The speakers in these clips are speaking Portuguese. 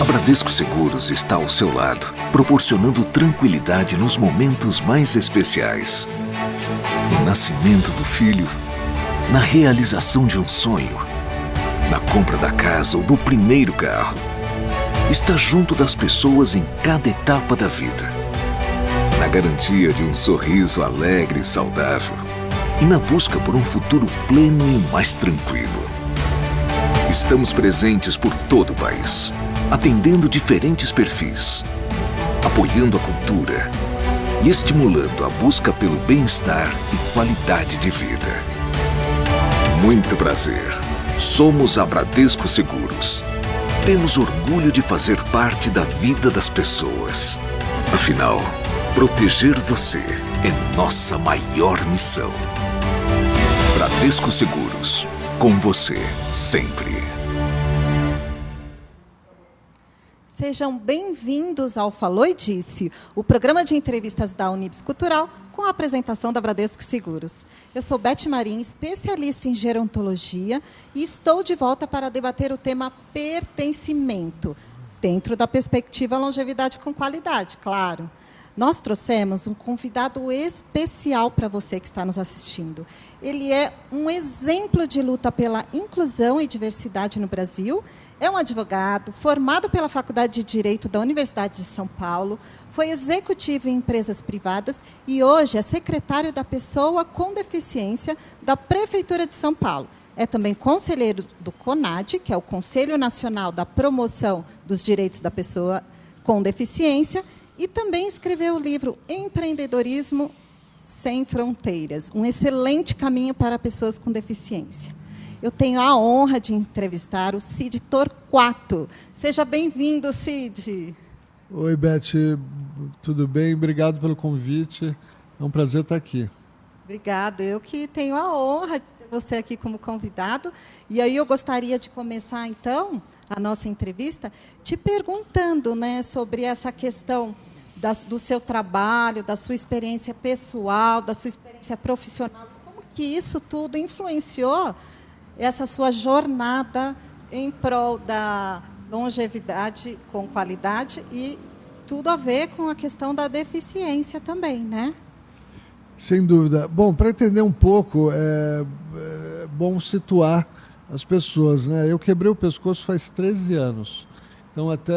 A Bradesco Seguros está ao seu lado, proporcionando tranquilidade nos momentos mais especiais. No nascimento do filho, na realização de um sonho, na compra da casa ou do primeiro carro. Está junto das pessoas em cada etapa da vida. Na garantia de um sorriso alegre e saudável. E na busca por um futuro pleno e mais tranquilo. Estamos presentes por todo o país, atendendo diferentes perfis, apoiando a cultura e estimulando a busca pelo bem-estar e qualidade de vida. Muito prazer. Somos a Bradesco Seguros. Temos orgulho de fazer parte da vida das pessoas. Afinal, proteger você é nossa maior missão. Bradesco Seguros. Com você, sempre. Sejam bem-vindos ao Falou e Disse, o programa de entrevistas da Unibis Cultural com a apresentação da Bradesco Seguros. Eu sou Beth Marim, especialista em gerontologia, e estou de volta para debater o tema pertencimento, dentro da perspectiva longevidade com qualidade, claro. Nós trouxemos um convidado especial para você que está nos assistindo. Ele é um exemplo de luta pela inclusão e diversidade no Brasil. É um advogado formado pela Faculdade de Direito da Universidade de São Paulo, foi executivo em empresas privadas e hoje é secretário da Pessoa com Deficiência da Prefeitura de São Paulo. É também conselheiro do CONAD, que é o Conselho Nacional da Promoção dos Direitos da Pessoa com Deficiência, e também escreveu o livro Empreendedorismo Sem Fronteiras, um excelente caminho para pessoas com deficiência. Eu tenho a honra de entrevistar o Cid Torquato. Seja bem-vindo, Cid. Oi, Beth, tudo bem? Obrigado pelo convite. É um prazer estar aqui. Obrigada. Eu que tenho a honra de ter você aqui como convidado. E aí eu gostaria de começar, então, a nossa entrevista te perguntando, né, sobre essa questão do seu trabalho, da sua experiência pessoal, da sua experiência profissional. Como que isso tudo influenciou essa sua jornada em prol da longevidade com qualidade e tudo a ver com a questão da deficiência também, né? Sem dúvida. Bom, para entender um pouco, é bom situar as pessoas, né? Eu quebrei o pescoço faz 13 anos. Então, até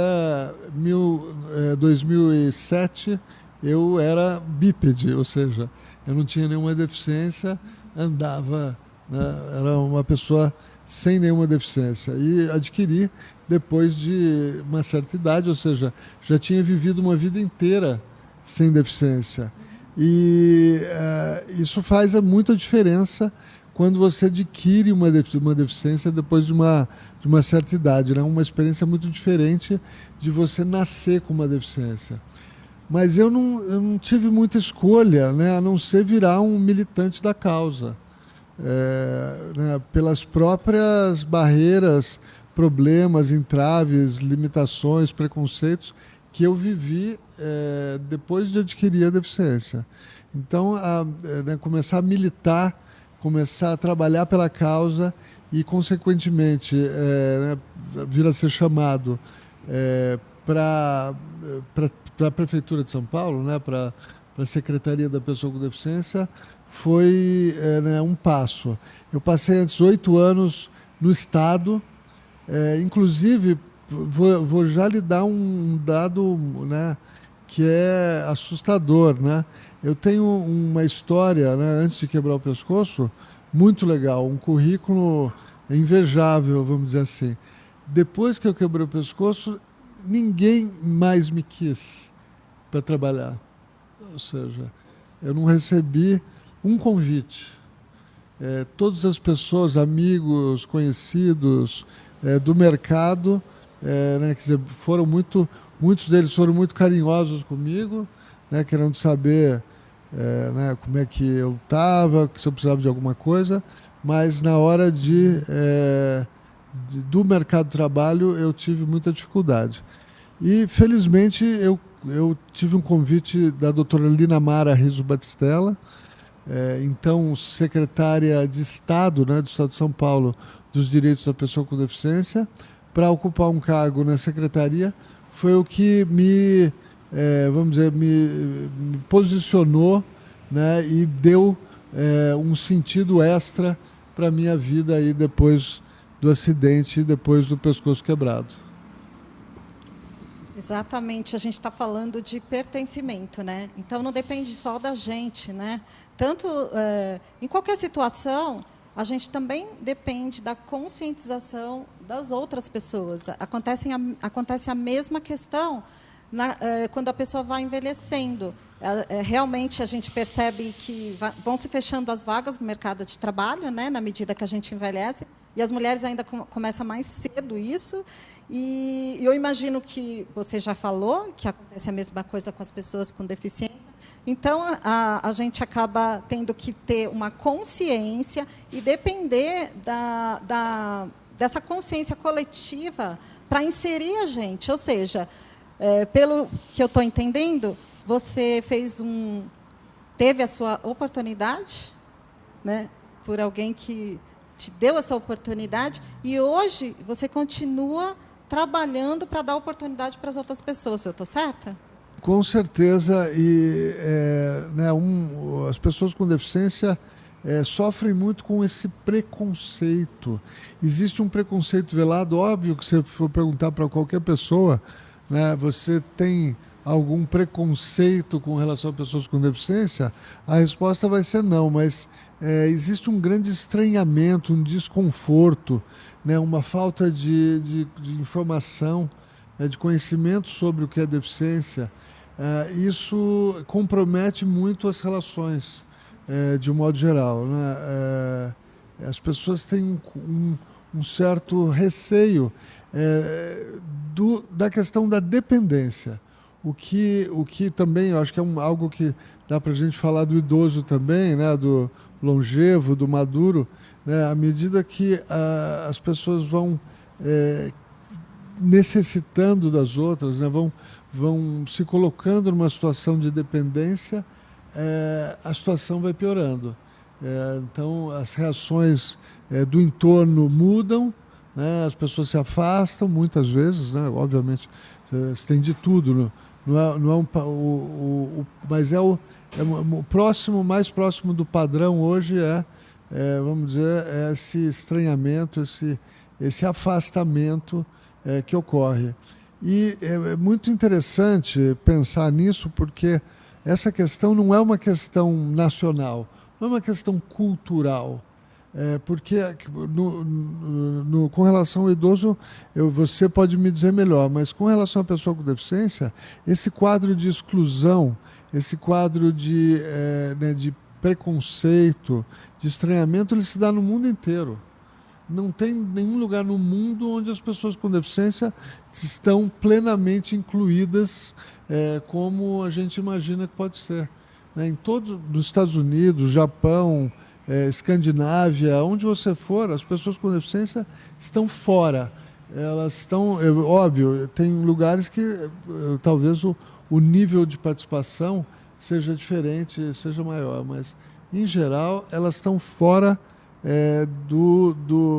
2007, eu era bípede, ou seja, eu não tinha nenhuma deficiência, andava, né? Era uma pessoa sem nenhuma deficiência. E adquiri depois de uma certa idade, ou seja, já tinha vivido uma vida inteira sem deficiência. E isso faz muita diferença quando você adquire uma deficiência depois de uma certa idade, né? Uma experiência muito diferente de você nascer com uma deficiência. Mas eu não tive muita escolha, né, a não ser virar um militante da causa. Né, pelas próprias barreiras, problemas, entraves, limitações, preconceitos que eu vivi depois de adquirir a deficiência. Então, né, começar a militar, começar a trabalhar pela causa e, consequentemente, né, vir a ser chamado para a Prefeitura de São Paulo, né, para a Secretaria da Pessoa com Deficiência, foi né, um passo. Eu passei antes 8 anos no Estado, inclusive, vou já lhe dar um dado, né, que é assustador, né? Eu tenho uma história, né, antes de quebrar o pescoço, muito legal, um currículo invejável, vamos dizer assim. Depois que eu quebrei o pescoço, ninguém mais me quis para trabalhar. Ou seja, eu não recebi um convite. Todas as pessoas, amigos, conhecidos do mercado, né, quer dizer, muitos deles foram muito carinhosos comigo, né, querendo saber né, como é que eu estava, se eu precisava de alguma coisa, mas na hora do mercado de trabalho eu tive muita dificuldade. E, felizmente, eu tive um convite da doutora Lina Mara Rizzo Batistella, então secretária de Estado, né, do Estado de São Paulo, dos Direitos da Pessoa com Deficiência, para ocupar um cargo na secretaria foi o que me, vamos dizer, me posicionou, né, e deu um sentido extra para a minha vida aí depois do acidente e depois do pescoço quebrado. Exatamente, a gente está falando de pertencimento, né? Então não depende só da gente, né? Tanto em qualquer situação, a gente também depende da conscientização das outras pessoas. Acontece a mesma questão quando a pessoa vai envelhecendo. Realmente a gente percebe que vão se fechando as vagas no mercado de trabalho, né? Na medida que a gente envelhece. E as mulheres ainda começam mais cedo isso. E eu imagino que você já falou que acontece a mesma coisa com as pessoas com deficiência. Então, a gente acaba tendo que ter uma consciência e depender dessa consciência coletiva para inserir a gente. Ou seja, pelo que eu estou entendendo, você teve a sua oportunidade, né, por alguém que te deu essa oportunidade, e hoje você continua trabalhando para dar oportunidade para as outras pessoas. Eu estou certa? Com certeza, e né, as pessoas com deficiência sofrem muito com esse preconceito. Existe um preconceito velado, óbvio que se você for perguntar para qualquer pessoa, né, você tem algum preconceito com relação a pessoas com deficiência, a resposta vai ser não, mas existe um grande estranhamento, um desconforto, né, uma falta de informação, de conhecimento sobre o que é deficiência. Isso compromete muito as relações, de um modo geral, né? As pessoas têm um certo receio da questão da dependência. O que também, eu acho que é algo que dá para a gente falar do idoso também, né, do longevo, do maduro, né, à medida que as pessoas vão necessitando das outras, né, vão se colocando numa situação de dependência, a situação vai piorando. Então, as reações do entorno mudam, né, as pessoas se afastam muitas vezes, né, obviamente, tem de tudo, mas o próximo, mais próximo do padrão hoje vamos dizer, esse estranhamento, esse afastamento que ocorre. E é muito interessante pensar nisso, porque essa questão não é uma questão nacional, não é uma questão cultural. Porque com relação ao idoso, você pode me dizer melhor, mas com relação à pessoa com deficiência, esse quadro de exclusão, esse quadro de preconceito, de estranhamento, ele se dá no mundo inteiro. Não tem nenhum lugar no mundo onde as pessoas com deficiência estão plenamente incluídas, como a gente imagina que pode ser. Nos Estados Unidos, Japão, Escandinávia, onde você for, as pessoas com deficiência estão fora. Elas estão, óbvio, tem lugares que talvez o nível de participação seja diferente, seja maior, mas, em geral, elas estão fora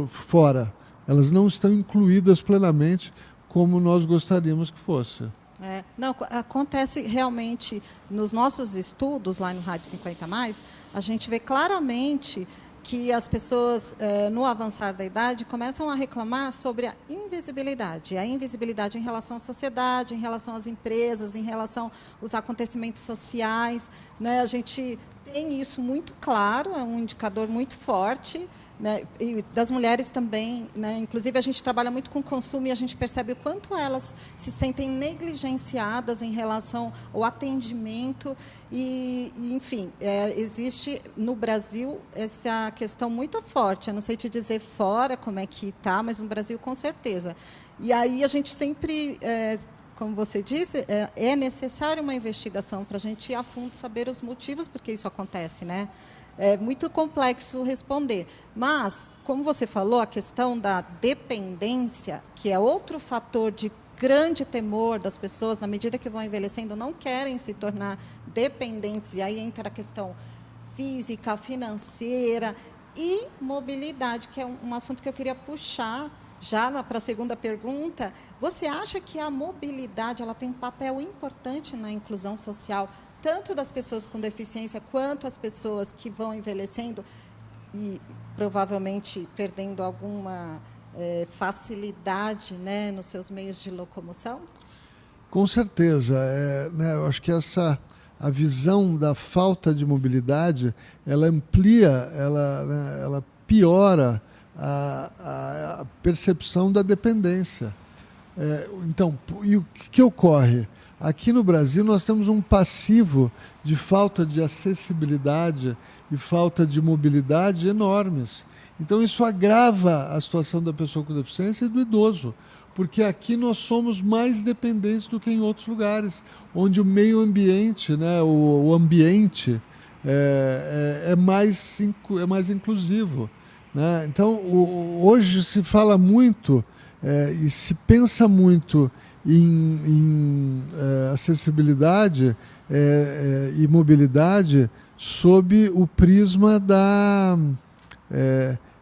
fora. Elas não estão incluídas plenamente como nós gostaríamos que fosse. Não, acontece realmente nos nossos estudos lá no RAB 50+, a gente vê claramente que as pessoas, no avançar da idade, começam a reclamar sobre a invisibilidade em relação à sociedade, em relação às empresas, em relação aos acontecimentos sociais, né? A gente tem isso muito claro, é um indicador muito forte, né? E das mulheres também, né? Inclusive, a gente trabalha muito com consumo e a gente percebe o quanto elas se sentem negligenciadas em relação ao atendimento. Enfim, existe no Brasil essa questão muito forte. Eu não sei te dizer fora como é que está, mas no Brasil, com certeza. E aí a gente sempre... como você disse, é necessária uma investigação para a gente ir a fundo, saber os motivos por que isso acontece, né? É muito complexo responder. Mas, como você falou, a questão da dependência, que é outro fator de grande temor das pessoas, na medida que vão envelhecendo, não querem se tornar dependentes, e aí entra a questão física, financeira e mobilidade, que é um assunto que eu queria puxar Já para a segunda pergunta, você acha que a mobilidade ela tem um papel importante na inclusão social, tanto das pessoas com deficiência quanto as pessoas que vão envelhecendo e provavelmente perdendo alguma facilidade, né, nos seus meios de locomoção? Com certeza. Eu acho que a visão da falta de mobilidade, ela amplia, ela piora a percepção da dependência. Então, e o que ocorre? Aqui no Brasil nós temos um passivo de falta de acessibilidade e falta de mobilidade enormes. Então isso agrava a situação da pessoa com deficiência e do idoso, porque aqui nós somos mais dependentes do que em outros lugares, onde o meio ambiente, né, o ambiente é mais inclusivo. Né? Então, hoje se fala muito e se pensa muito em acessibilidade e mobilidade sob o prisma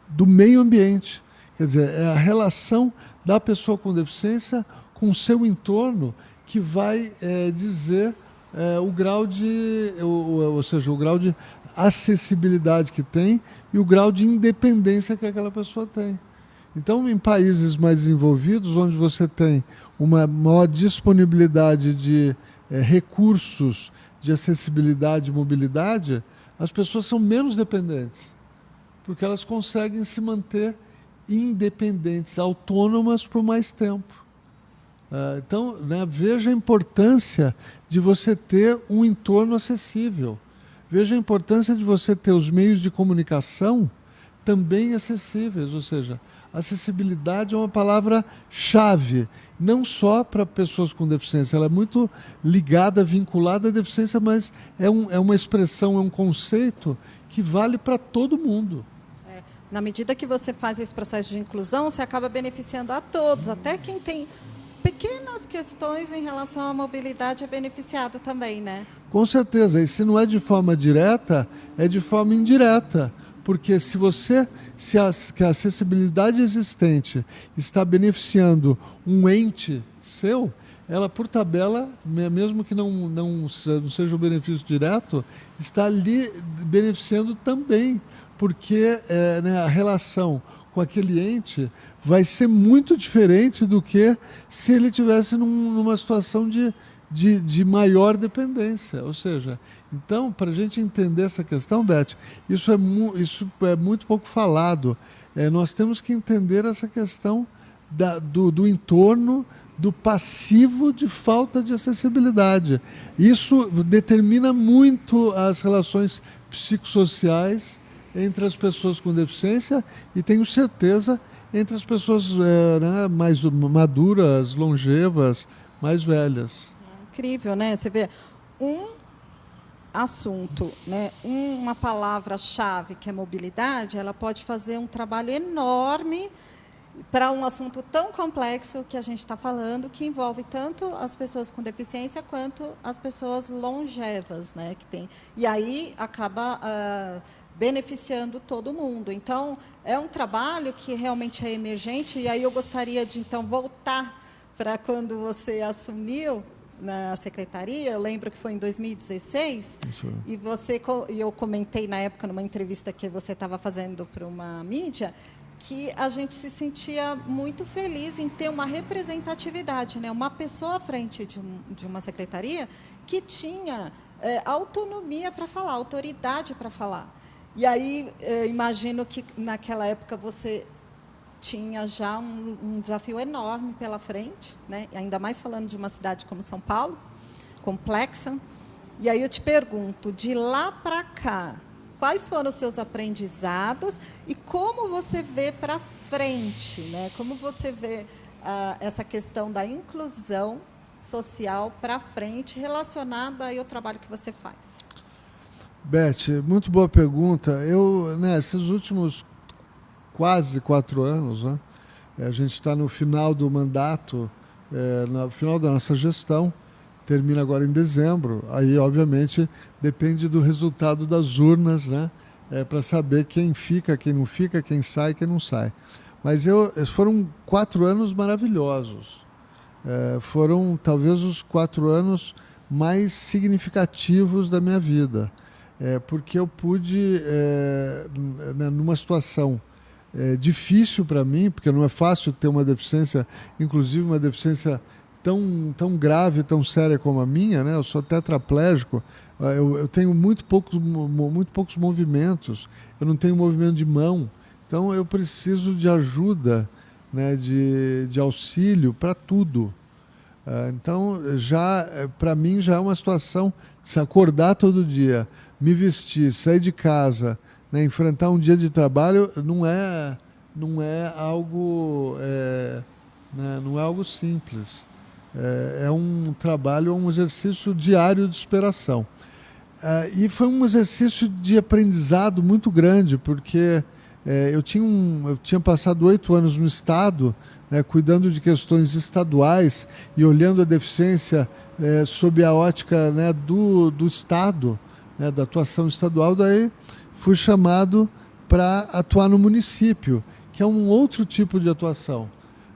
do meio ambiente. Quer dizer, é a relação da pessoa com deficiência com o seu entorno que vai dizer o grau ou seja, o grau de acessibilidade que tem e o grau de independência que aquela pessoa tem. Então, em países mais desenvolvidos, onde você tem uma maior disponibilidade de recursos de acessibilidade e mobilidade, as pessoas são menos dependentes, porque elas conseguem se manter independentes, autônomas por mais tempo. Então, né, veja a importância de você ter um entorno acessível. Veja a importância de você ter os meios de comunicação também acessíveis, ou seja, acessibilidade é uma palavra-chave, não só para pessoas com deficiência, ela é muito ligada, vinculada à deficiência, mas é uma expressão, é um conceito que vale para todo mundo. Na medida que você faz esse processo de inclusão, você acaba beneficiando a todos, até quem tem pequenas questões em relação à mobilidade é beneficiado também, né? Com certeza, e se não é de forma direta, é de forma indireta, porque se a acessibilidade existente está beneficiando um ente seu, ela por tabela, mesmo que não seja um benefício direto, está ali beneficiando também, porque né, a relação com aquele ente vai ser muito diferente do que se ele estivesse numa situação de maior dependência. Ou seja, então, para a gente entender essa questão, Beth, isso é muito pouco falado. Nós temos que entender essa questão do entorno, do passivo de falta de acessibilidade. Isso determina muito as relações psicossociais entre as pessoas com deficiência e, tenho certeza, entre as pessoas né, mais maduras, longevas, mais velhas. Incrível, né? Você vê um assunto, né, uma palavra-chave que é mobilidade, ela pode fazer um trabalho enorme para um assunto tão complexo que a gente está falando, que envolve tanto as pessoas com deficiência quanto as pessoas longevas, né, que tem. E aí acaba beneficiando todo mundo. Então, é um trabalho que realmente é emergente, e aí eu gostaria de, então, voltar para quando você assumiu na secretaria. Eu lembro que foi em 2016, e eu comentei na época, numa entrevista que você estava fazendo para uma mídia, que a gente se sentia muito feliz em ter uma representatividade, né? Uma pessoa à frente de uma secretaria que tinha autonomia para falar, autoridade para falar. E aí, imagino que naquela época você tinha já um desafio enorme pela frente, né? Ainda mais falando de uma cidade como São Paulo, complexa. E aí eu te pergunto, de lá para cá, quais foram os seus aprendizados e como você vê para frente, né? Como você vê essa questão da inclusão social para frente, relacionada aí ao trabalho que você faz? Beth, muito boa pergunta. Eu, nesses últimos quase 4 anos, né, a gente está no final do mandato, no final da nossa gestão, termina agora em dezembro. Aí, obviamente, depende do resultado das urnas, né, para saber quem fica, quem não fica, quem sai, quem não sai. Mas foram 4 anos maravilhosos. Foram talvez os 4 anos mais significativos da minha vida, porque eu pude, numa situação difícil para mim, porque não é fácil ter uma deficiência, inclusive uma deficiência tão grave, tão séria como a minha, né? Eu sou tetraplégico, eu tenho muito poucos movimentos, eu não tenho movimento de mão, então eu preciso de ajuda, né, de auxílio para tudo. Então, para mim, já é uma situação de se acordar todo dia, me vestir, sair de casa, né, enfrentar um dia de trabalho, não é algo, né, não é algo simples. É um trabalho, um exercício diário de superação. E foi um exercício de aprendizado muito grande, porque eu tinha passado 8 anos no Estado, né, cuidando de questões estaduais e olhando a deficiência sob a ótica, né, do Estado, né, da atuação estadual. Daí fui chamado para atuar no município, que é um outro tipo de atuação,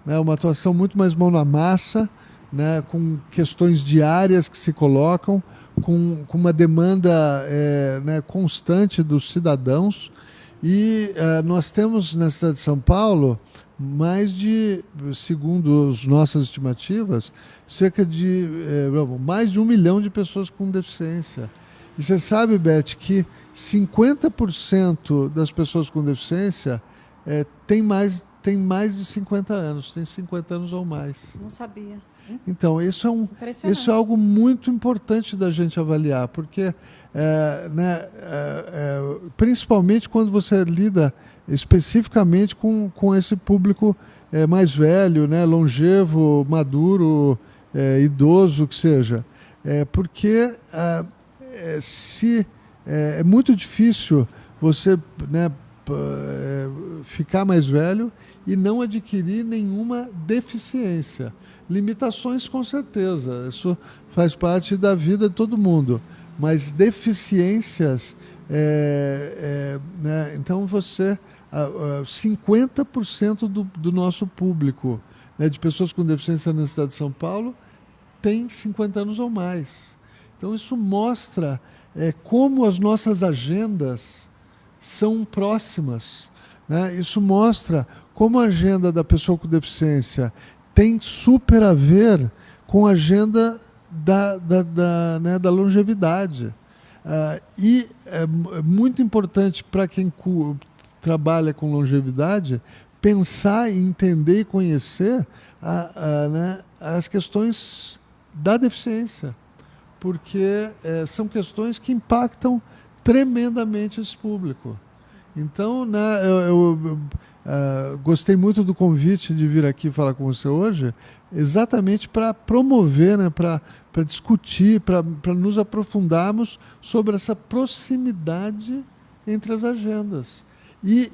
né, uma atuação muito mais mão na massa, né, com questões diárias que se colocam, com uma demanda né, constante dos cidadãos. E nós temos na cidade de São Paulo segundo as nossas estimativas, mais de 1 milhão de pessoas com deficiência. E você sabe, Beth, que 50% das pessoas com deficiência tem mais de 50 anos, tem 50 anos ou mais. Não sabia. Então, isso é algo muito importante da gente avaliar, porque né, principalmente quando você lida especificamente com esse público mais velho, né, longevo, maduro, idoso, que seja. Porque é muito difícil você, né, ficar mais velho e não adquirir nenhuma deficiência. Limitações, com certeza, isso faz parte da vida de todo mundo, mas deficiências, né, então 50% do nosso público, né, de pessoas com deficiência na cidade de São Paulo tem 50 anos ou mais. Então isso mostra como as nossas agendas são próximas, né? Isso mostra como a agenda da pessoa com deficiência tem super a ver com a agenda da longevidade. E é muito importante para quem trabalha com longevidade pensar e entender e conhecer né, as questões da deficiência, porque são questões que impactam tremendamente esse público. Então, né, eu gostei muito do convite de vir aqui falar com você hoje, exatamente para promover, né, para discutir, para nos aprofundarmos sobre essa proximidade entre as agendas e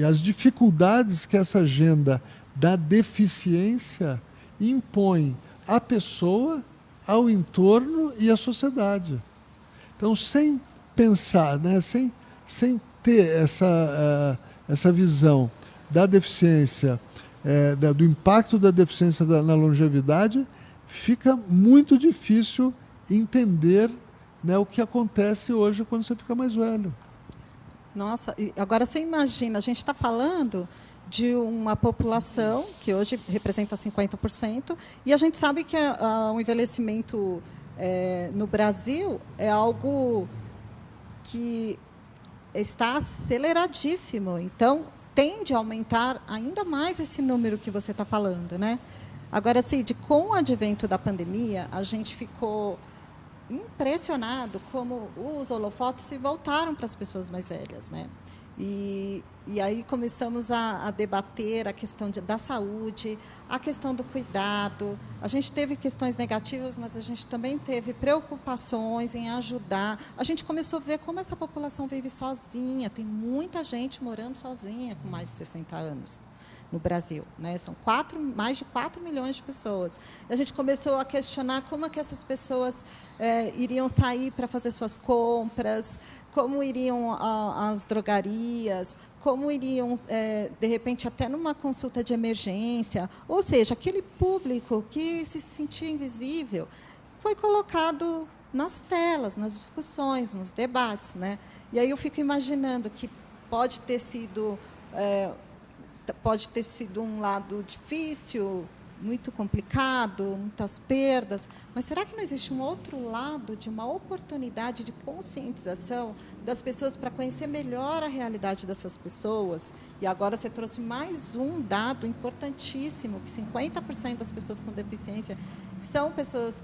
as dificuldades que essa agenda da deficiência impõe à pessoa, ao entorno e à sociedade. Então, sem pensar, né, sem ter essa visão da deficiência, do impacto da deficiência na longevidade, fica muito difícil entender, né, o que acontece hoje quando você fica mais velho. Nossa, agora você imagina, a gente está falando de uma população que hoje representa 50%, e a gente sabe que o envelhecimento no Brasil é algo que está aceleradíssimo, então tende a aumentar ainda mais esse número que você está falando, né? Agora, Cid, com o advento da pandemia, a gente ficou impressionado como os holofotes se voltaram para as pessoas mais velhas, né? E aí começamos a debater a questão da saúde, a questão do cuidado. A gente teve questões negativas, mas a gente também teve preocupações em ajudar. A gente começou a ver como essa população vive sozinha. Tem muita gente morando sozinha com mais de 60 anos no Brasil, né? São mais de 4 milhões de pessoas. A gente começou a questionar como é que essas pessoas iriam sair para fazer suas compras, como iriam as drogarias, como iriam, de repente, até numa consulta de emergência. Ou seja, aquele público que se sentia invisível foi colocado nas telas, nas discussões, nos debates, né? E aí eu fico imaginando que pode ter sido um lado difícil, muito complicado, muitas perdas, mas será que não existe um outro lado de uma oportunidade de conscientização das pessoas para conhecer melhor a realidade dessas pessoas? E agora você trouxe mais um dado importantíssimo, que 50% das pessoas com deficiência são pessoas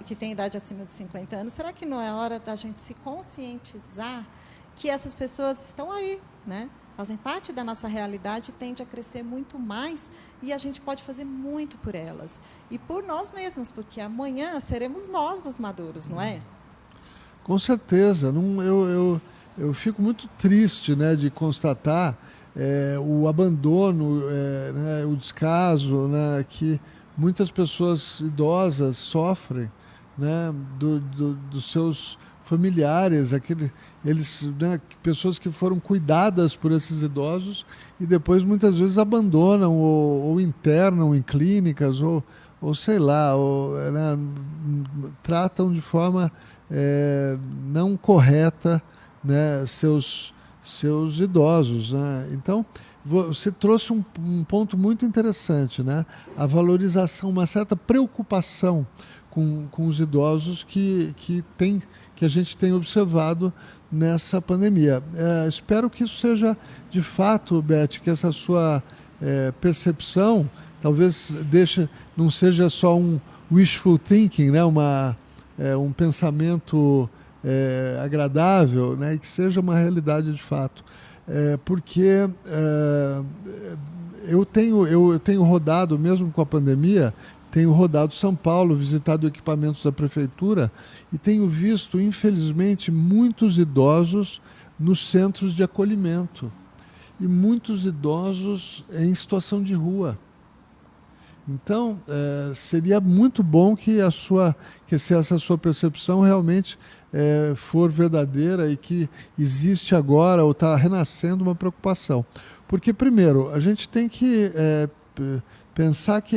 que têm idade acima de 50 anos. Será que não é hora da gente se conscientizar que essas pessoas estão aí, né? Fazem parte da nossa realidade, tende a crescer muito mais e a gente pode fazer muito por elas. E por nós mesmos, porque amanhã seremos nós os maduros, não é? Com certeza. Eu fico muito triste, né, de constatar o abandono, né, o descaso, né, que muitas pessoas idosas sofrem, né, dos seus familiares, né, pessoas que foram cuidadas por esses idosos e depois muitas vezes abandonam ou internam em clínicas ou sei lá, né, tratam de forma não correta, né, seus idosos, né? Então você trouxe um ponto muito interessante, né? A valorização, uma certa preocupação com os idosos que a gente tem observado nessa pandemia. Espero que isso seja, de fato, Beth, que essa sua percepção talvez não seja só um wishful thinking, né? Um pensamento agradável, né? E que seja uma realidade de fato. Porque eu tenho rodado, mesmo com a pandemia, tenho rodado São Paulo, visitado equipamentos da prefeitura e tenho visto, infelizmente, muitos idosos nos centros de acolhimento e muitos idosos em situação de rua. Então, seria muito bom que se essa sua percepção realmente for verdadeira e que existe agora ou está renascendo uma preocupação. Porque, primeiro, a gente tem que pensar que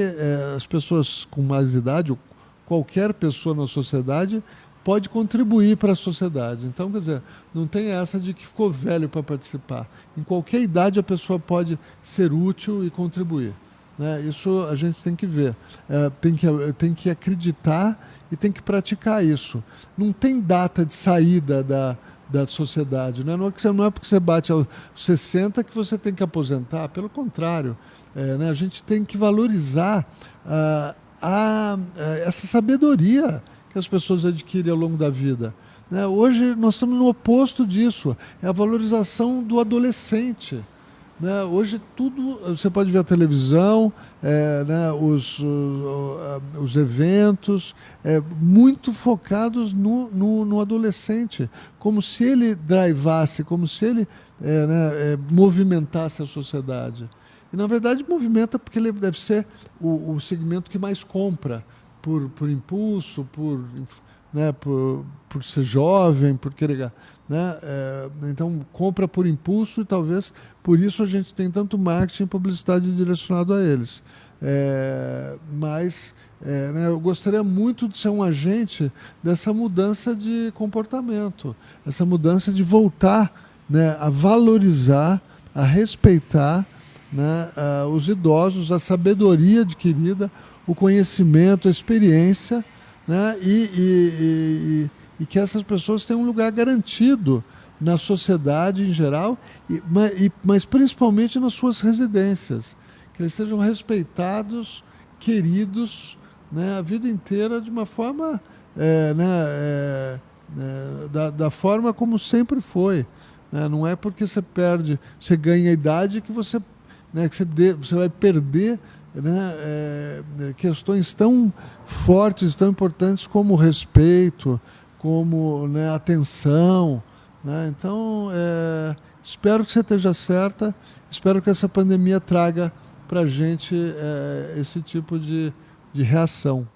as pessoas com mais idade, ou qualquer pessoa na sociedade, pode contribuir para a sociedade. Então, quer dizer, não tem essa de que ficou velho para participar. Em qualquer idade a pessoa pode ser útil e contribuir, né? Isso a gente tem que ver. Tem que acreditar e tem que praticar isso. Não tem data de saída da sociedade, né? Não é porque você bate aos 60 que você tem que aposentar, pelo contrário. Né? A gente tem que valorizar essa sabedoria que as pessoas adquirem ao longo da vida. Né? Hoje nós estamos no oposto disso, é a valorização do adolescente. Né? Hoje tudo, você pode ver a televisão, né? os eventos, muito focados no adolescente, como se ele drivasse, como se ele movimentasse a sociedade. E, na verdade, movimenta porque ele deve ser o segmento que mais compra, por impulso, por ser jovem, por querer... Né? Então, compra por impulso e talvez por isso a gente tem tanto marketing e publicidade direcionado a eles. Mas né, eu gostaria muito de ser um agente dessa mudança de comportamento, essa mudança de voltar, né, a valorizar, a respeitar, né, os idosos, a sabedoria adquirida, o conhecimento, a experiência, né, e que essas pessoas tenham um lugar garantido na sociedade em geral, mas principalmente nas suas residências, que eles sejam respeitados, queridos, né, a vida inteira de uma forma, da forma como sempre foi. Né? Não é porque você ganha idade que você vai perder, né, questões tão fortes, tão importantes como respeito, como, né, atenção. Né? Então, espero que você esteja certa, espero que essa pandemia traga para a gente esse tipo de reação.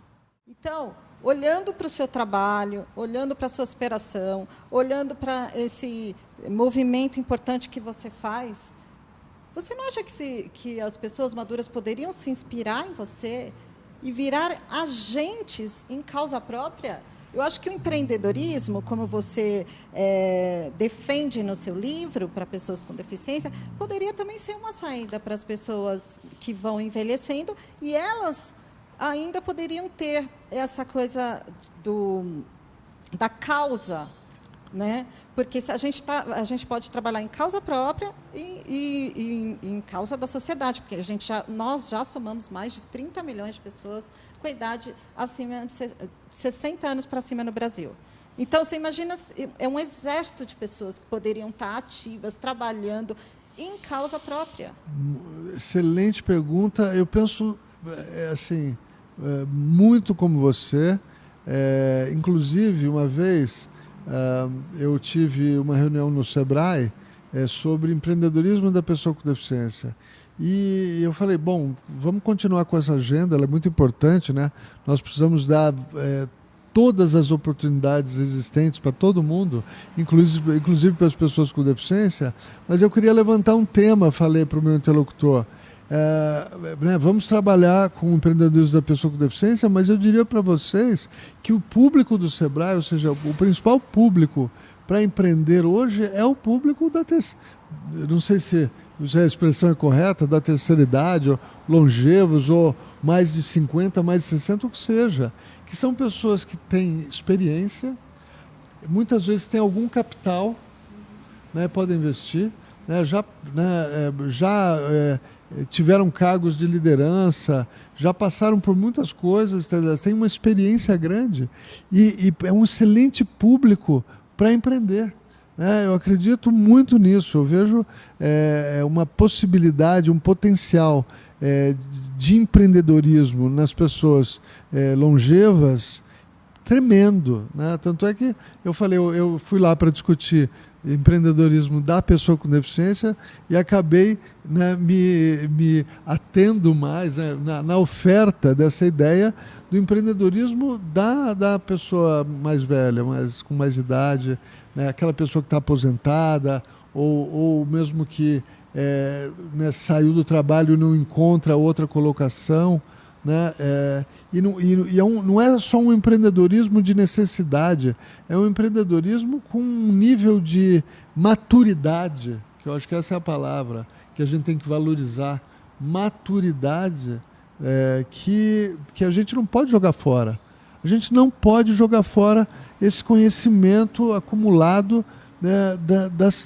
Então, olhando para o seu trabalho, olhando para a sua superação, olhando para esse movimento importante que você faz, você não acha que as pessoas maduras poderiam se inspirar em você e virar agentes em causa própria? Eu acho que o empreendedorismo, como você defende no seu livro para pessoas com deficiência, poderia também ser uma saída para as pessoas que vão envelhecendo, e elas ainda poderiam ter essa coisa da causa, né? Porque se a gente pode trabalhar em causa própria e em causa da sociedade, porque nós já somamos mais de 30 milhões de pessoas com idade acima de 60 anos para cima no Brasil. Então, você imagina, é um exército de pessoas que poderiam estar ativas, trabalhando em causa própria. Excelente pergunta. Eu penso assim, muito como você. Inclusive, uma vez eu tive uma reunião no Sebrae sobre empreendedorismo da pessoa com deficiência. E eu falei, bom, vamos continuar com essa agenda, ela é muito importante, né? Nós precisamos dar todas as oportunidades existentes para todo mundo, inclusive para as pessoas com deficiência, mas eu queria levantar um tema, falei para o meu interlocutor, vamos trabalhar com o empreendedorismo da pessoa com deficiência, mas eu diria para vocês que o público do Sebrae, ou seja, o principal público para empreender hoje é o público da terceira, não sei se a expressão é correta, da terceira idade, ou longevos, ou mais de 50, mais de 60, o que seja, que são pessoas que têm experiência, muitas vezes têm algum capital, né, podem investir, né, já tiveram cargos de liderança, já passaram por muitas coisas, têm uma experiência grande e é um excelente público para empreender. Eu acredito muito nisso, eu vejo uma possibilidade, um potencial de empreendedorismo nas pessoas longevas tremendo, né? Tanto é que eu falei, eu fui lá para discutir empreendedorismo da pessoa com deficiência e acabei, né, me atendo mais, né, na oferta dessa ideia do empreendedorismo da pessoa mais velha, com mais idade, né, aquela pessoa que está aposentada ou mesmo que né, saiu do trabalho e não encontra outra colocação, né? Não é só um empreendedorismo de necessidade, é um empreendedorismo com um nível de maturidade, que eu acho que essa é a palavra que a gente tem que valorizar, maturidade, que a gente não pode jogar fora. A gente não pode jogar fora esse conhecimento acumulado, né,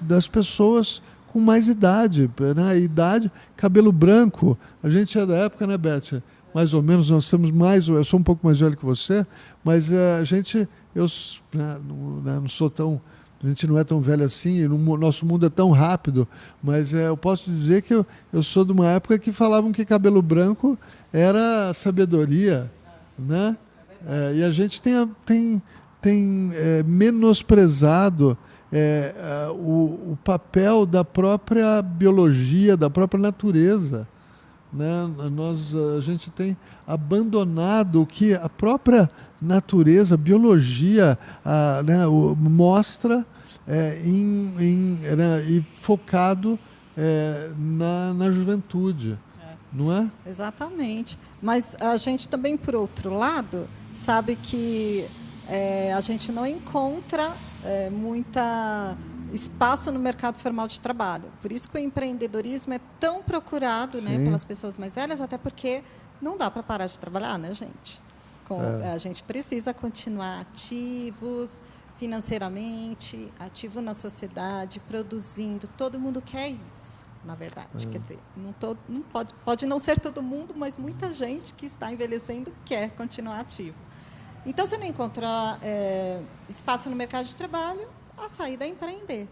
das pessoas com mais idade, né? Idade, cabelo branco. A gente é da época, né, Beth? Mais ou menos, nós temos mais, eu sou um pouco mais velho que você, mas não sou tão, a gente não é tão velho assim, nosso mundo é tão rápido, mas eu posso dizer que eu sou de uma época que falavam que cabelo branco era sabedoria, né? E a gente tem menosprezado o papel da própria biologia, da própria natureza. Né? A gente tem abandonado o que a própria natureza, a biologia mostra e focado na juventude, não é? Exatamente. Mas a gente também, por outro lado, sabe que a gente não encontra muita espaço no mercado formal de trabalho. Por isso que o empreendedorismo é tão procurado, né, pelas pessoas mais velhas, até porque não dá para parar de trabalhar, né, gente? A gente precisa continuar ativos financeiramente, ativo na sociedade, produzindo. Todo mundo quer isso, na verdade. Quer dizer, não pode não ser todo mundo, mas muita gente que está envelhecendo quer continuar ativo. Então, se não encontrar espaço no mercado de trabalho, a saída é empreender.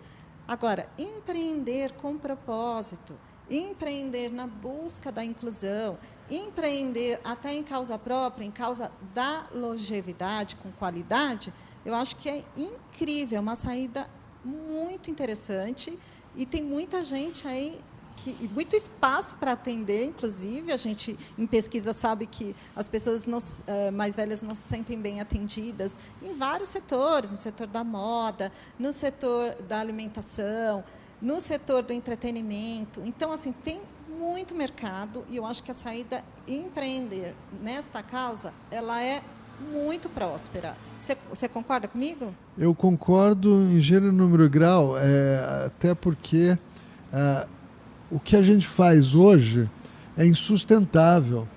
Agora, empreender com propósito, empreender na busca da inclusão, empreender até em causa própria, em causa da longevidade, com qualidade, eu acho que é incrível, uma saída muito interessante, e tem muita gente aí e muito espaço para atender, inclusive. A gente, em pesquisa, sabe que as pessoas mais velhas não se sentem bem atendidas em vários setores, no setor da moda, no setor da alimentação, no setor do entretenimento. Então, assim, tem muito mercado, e eu acho que a saída empreender nesta causa, ela é muito próspera. Você concorda comigo? Eu concordo em gênero, número e grau, até porque o que a gente faz hoje é insustentável.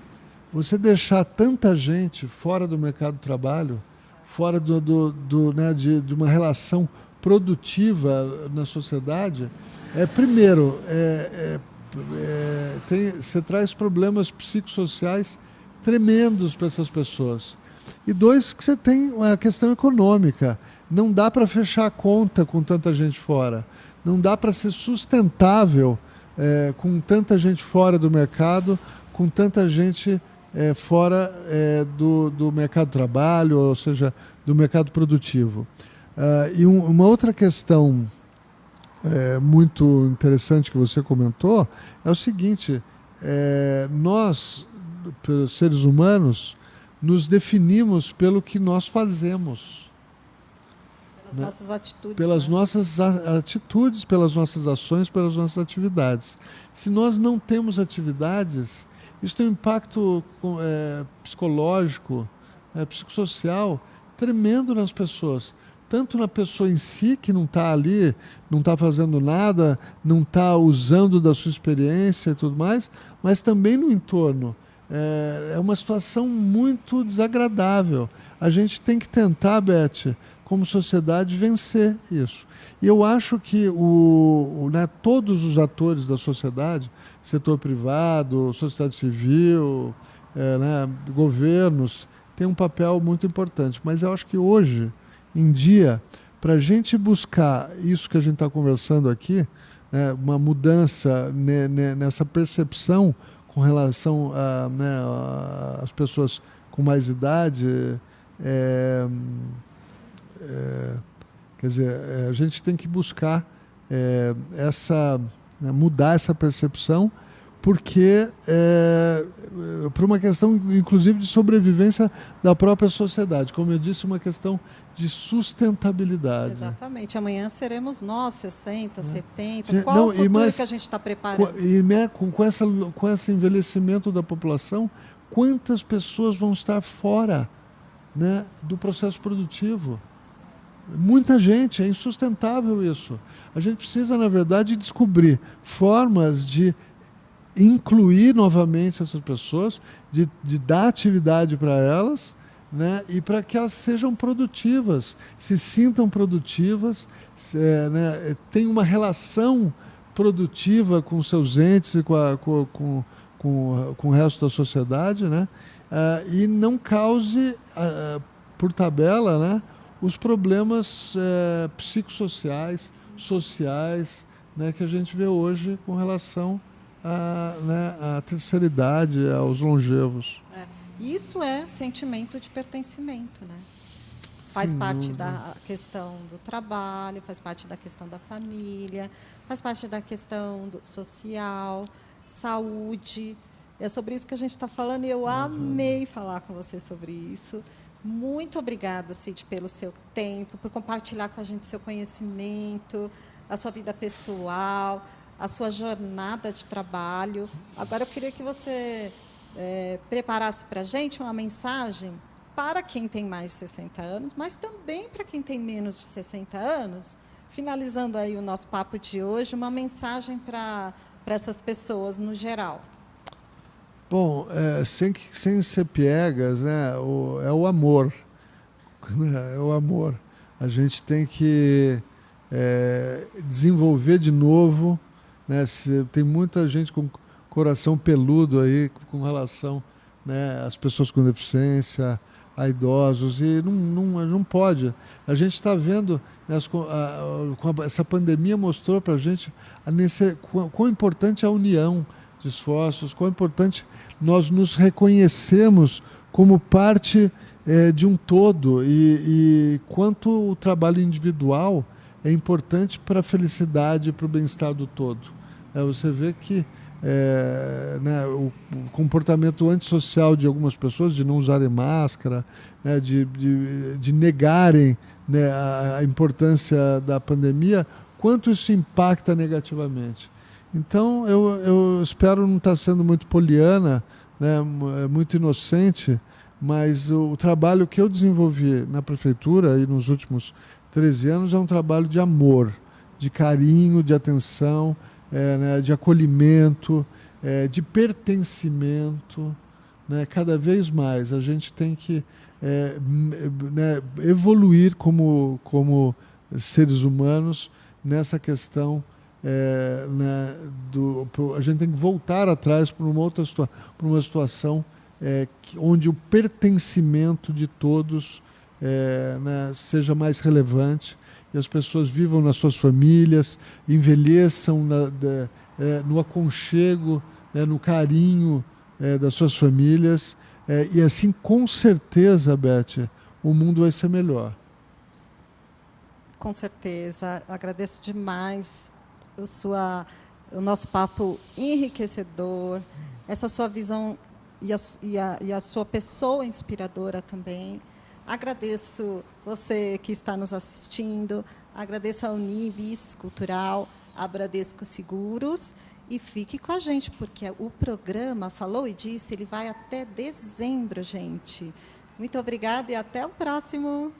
Você deixar tanta gente fora do mercado de trabalho, fora de uma relação produtiva na sociedade, primeiro, você traz problemas psicossociais tremendos para essas pessoas. E dois, que você tem a questão econômica. Não dá para fechar a conta com tanta gente fora. Não dá para ser sustentável com tanta gente fora do mercado, com tanta gente fora do mercado de trabalho, ou seja, do mercado produtivo. E uma outra questão muito interessante que você comentou é o seguinte: nós, seres humanos, nos definimos pelo que nós fazemos. Pelas nossas atitudes. Pelas nossas atitudes, pelas nossas ações, pelas nossas atividades. Se nós não temos atividades, isso tem um impacto psicológico, psicossocial tremendo nas pessoas. Tanto na pessoa em si, que não está ali, não está fazendo nada, não está usando da sua experiência e tudo mais, mas também no entorno. É uma situação muito desagradável. A gente tem que tentar, Beth, como sociedade, vencer isso. E eu acho que todos os atores da sociedade, setor privado, sociedade civil, governos, têm um papel muito importante. Mas eu acho que hoje em dia, para a gente buscar isso que a gente está conversando aqui, uma mudança nessa percepção com relação às pessoas com mais idade, quer dizer, a gente tem que buscar mudar essa percepção, porque por uma questão, inclusive, de sobrevivência da própria sociedade. Como eu disse, uma questão de sustentabilidade. Exatamente. Amanhã seremos nós, 60, 70. Qual o futuro que a gente está preparando? Com esse envelhecimento da população, quantas pessoas vão estar fora, do processo produtivo? Muita gente, é insustentável isso. A gente precisa, na verdade, descobrir formas de incluir novamente essas pessoas, de dar atividade para elas, e para que elas sejam produtivas, se sintam produtivas, tenham uma relação produtiva com seus entes e com o resto da sociedade, e não cause, por tabela, os problemas psicossociais, sociais, que a gente vê hoje com relação à terceira idade, aos longevos. Isso é sentimento de pertencimento, Faz parte da questão do trabalho, faz parte da questão da família, faz parte da questão social, saúde. É sobre isso que a gente está falando e eu amei falar com você sobre isso. Muito obrigada, Cid, pelo seu tempo, por compartilhar com a gente seu conhecimento, a sua vida pessoal, a sua jornada de trabalho. Agora, eu queria que você preparasse para a gente uma mensagem para quem tem mais de 60 anos, mas também para quem tem menos de 60 anos, finalizando aí o nosso papo de hoje, uma mensagem para essas pessoas no geral. Bom, sem ser piegas, é o amor. É o amor. A gente tem que desenvolver de novo. Tem muita gente com coração peludo aí com relação às pessoas com deficiência, a idosos, e não pode. A gente está vendo, essa pandemia mostrou para a gente quão importante é a união de esforços, quão importante nós nos reconhecemos como parte de um todo e quanto o trabalho individual é importante para a felicidade e para o bem-estar do todo. Você vê que né, o comportamento antissocial de algumas pessoas, de não usarem máscara, né, de negarem, né, a importância da pandemia, quanto isso impacta negativamente. Então, eu espero não estar sendo muito poliana, né, muito inocente, mas o trabalho que eu desenvolvi na prefeitura e nos últimos 13 anos é um trabalho de amor, de carinho, de atenção, né, de acolhimento, de pertencimento, né, cada vez mais. A gente tem que né, evoluir como seres humanos nessa questão. Né, a gente tem que voltar atrás para uma situação onde o pertencimento de todos né, seja mais relevante e as pessoas vivam nas suas famílias, envelheçam no aconchego, né, no carinho das suas famílias, e assim, com certeza, Beth, o mundo vai ser melhor. Com certeza. Agradeço demais o nosso papo enriquecedor, essa sua visão e a sua pessoa inspiradora também. Agradeço você que está nos assistindo, agradeço a Unibis Cultural, a Bradesco Seguros, e fique com a gente, porque o programa Falou e Disse, ele vai até dezembro, gente. Muito obrigada e até o próximo.